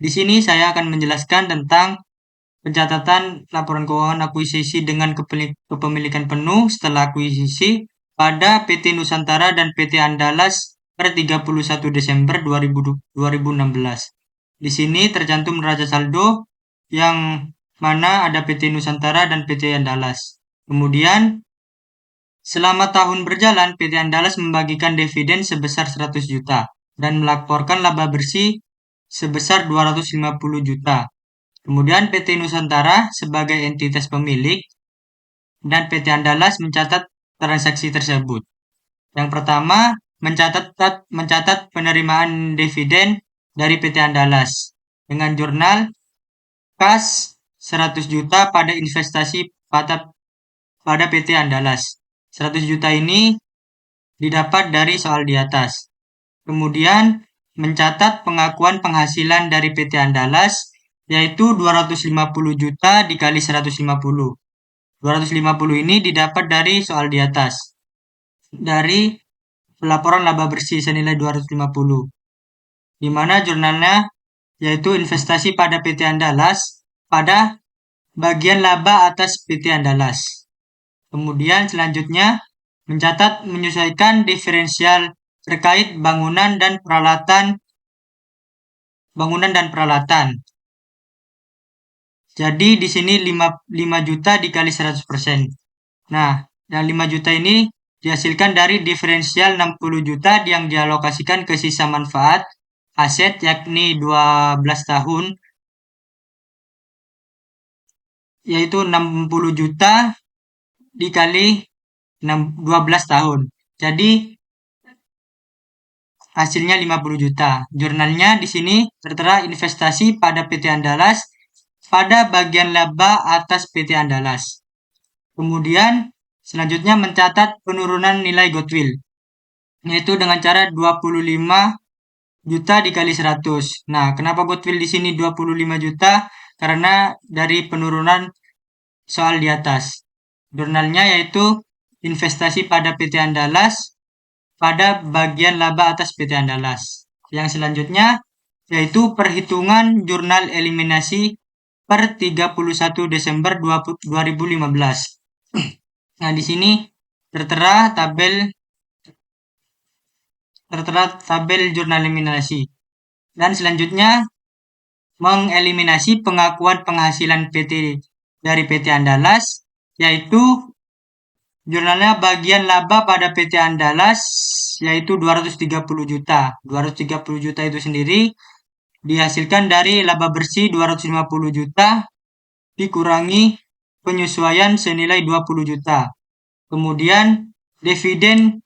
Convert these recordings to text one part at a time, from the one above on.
Di sini saya akan menjelaskan tentang pencatatan laporan keuangan akuisisi dengan kepemilikan penuh setelah akuisisi pada PT Nusantara dan PT Andalas per 31 Desember 2016. Di sini tercantum neraca saldo yang mana ada PT Nusantara dan PT Andalas. Kemudian selama tahun berjalan, PT Andalas membagikan dividen sebesar 100 juta dan melaporkan laba bersih sebesar 250 juta. Kemudian PT Nusantara sebagai entitas pemilik dan PT Andalas mencatat transaksi tersebut. Yang pertama, mencatat penerimaan dividen dari PT Andalas dengan jurnal kas 100 juta pada investasi pada PT Andalas. 100 juta ini didapat dari soal di atas. Kemudian mencatat pengakuan penghasilan dari PT Andalas yaitu 250 juta dikali 150. 250 ini didapat dari soal di atas. Dari laporan laba bersih senilai 250. Di mana jurnalnya yaitu investasi pada PT Andalas pada bagian laba atas PT Andalas. Kemudian selanjutnya mencatat menyesuaikan diferensial terkait bangunan dan peralatan. Jadi di sini 5 juta dikali 100%. Nah, yang 5 juta ini dihasilkan dari diferensial 60 juta yang dialokasikan ke sisa manfaat aset yakni 12 tahun, yaitu 60 juta dikali 12 tahun. Jadi hasilnya 50 juta. Jurnalnya di sini tertera investasi pada PT Andalas pada bagian laba atas PT Andalas. Kemudian selanjutnya mencatat penurunan nilai goodwill, yaitu dengan cara 25 juta dikali 100. Nah, kenapa goodwill di sini 25 juta? Karena dari penurunan soal di atas. Jurnalnya yaitu investasi pada PT Andalas pada bagian laba atas PT Andalas. Yang selanjutnya yaitu perhitungan jurnal eliminasi per 31 Desember 2015. Nah, di sini tertera tabel jurnal eliminasi. Dan selanjutnya mengeliminasi pengakuan penghasilan dari PT Andalas, yaitu jurnalnya bagian laba pada PT Andalas yaitu 230 juta. 230 juta itu sendiri dihasilkan dari laba bersih 250 juta dikurangi penyesuaian senilai 20 juta. Kemudian dividen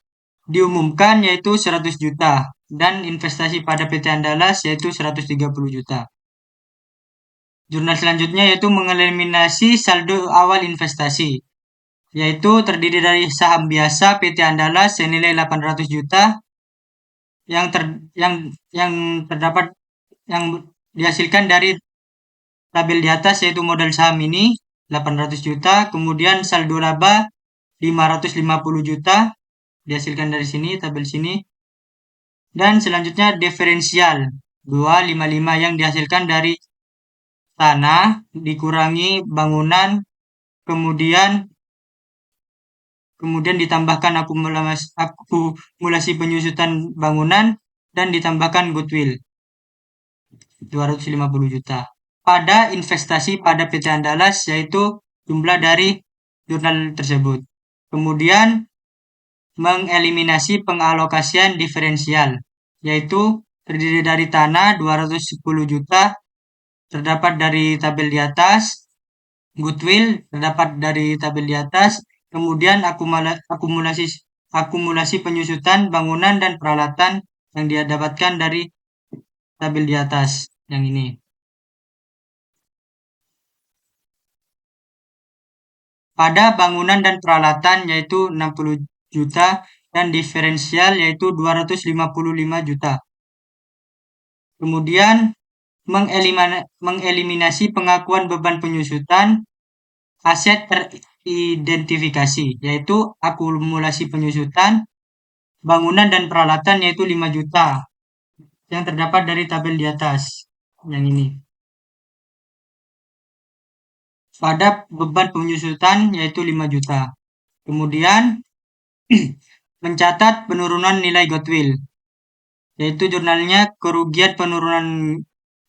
diumumkan yaitu 100 juta dan investasi pada PT Andalas yaitu 130 juta. Jurnal selanjutnya yaitu mengeliminasi saldo awal investasi, yaitu terdiri dari saham biasa PT Andalas senilai 800 juta yang terdapat yang dihasilkan dari tabel di atas yaitu modal saham ini 800 juta, kemudian saldo laba 550 juta dihasilkan dari sini tabel sini. Dan selanjutnya diferensial 255 yang dihasilkan dari tanah dikurangi bangunan, kemudian ditambahkan akumulasi penyusutan bangunan dan ditambahkan goodwill 250 juta. Pada investasi pada PT Andalas yaitu jumlah dari jurnal tersebut. Kemudian mengeliminasi pengalokasian diferensial yaitu terdiri dari tanah 210 juta terdapat dari tabel di atas, goodwill terdapat dari tabel di atas, kemudian akumulasi penyusutan bangunan dan peralatan yang dia dapatkan dari tabel di atas yang ini. Pada bangunan dan peralatan yaitu 60 juta dan diferensial yaitu 255 juta. Kemudian mengeliminasi pengakuan beban penyusutan aset teridentifikasi yaitu akumulasi penyusutan bangunan dan peralatan yaitu 5 juta yang terdapat dari tabel di atas. yang ini. Pada beban penyusutan yaitu 5 juta. Kemudian mencatat penurunan nilai goodwill, yaitu jurnalnya kerugian penurunan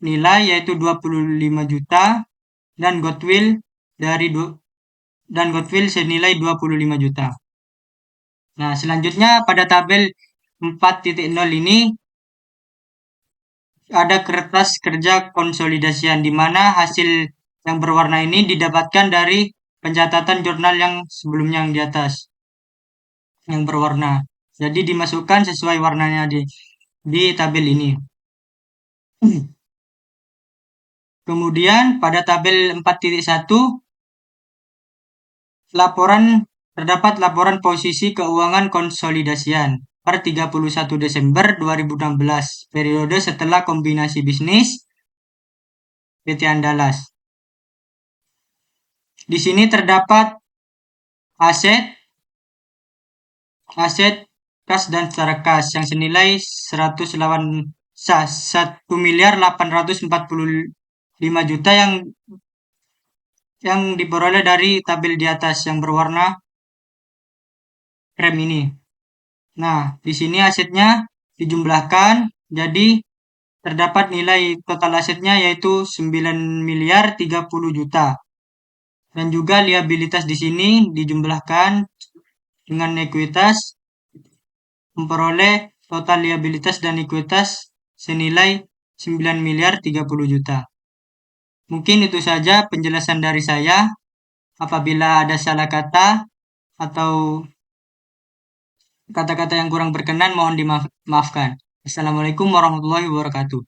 nilai yaitu 25 juta dan goodwill dari goodwill senilai 25 juta. Nah, selanjutnya pada tabel 4.0 ini ada kertas kerja konsolidasian di mana hasil yang berwarna ini didapatkan dari pencatatan jurnal yang sebelumnya yang di atas yang berwarna. Jadi dimasukkan sesuai warnanya di tabel ini. Kemudian pada tabel 4.1 terdapat laporan posisi keuangan konsolidasian per 31 Desember 2016 periode setelah kombinasi bisnis PT Andalas. Di sini terdapat aset kas dan secara kas yang senilai 1.845 juta yang diperoleh dari tabel di atas yang berwarna krem ini. Nah, di sini asetnya dijumlahkan, jadi terdapat nilai total asetnya yaitu 9.030 juta. Dan juga liabilitas di sini dijumlahkan dengan ekuitas memperoleh total liabilitas dan ekuitas senilai 9.030 juta. Mungkin itu saja penjelasan dari saya. Apabila ada salah kata atau kata-kata yang kurang berkenan mohon dimaafkan. Assalamualaikum warahmatullahi wabarakatuh.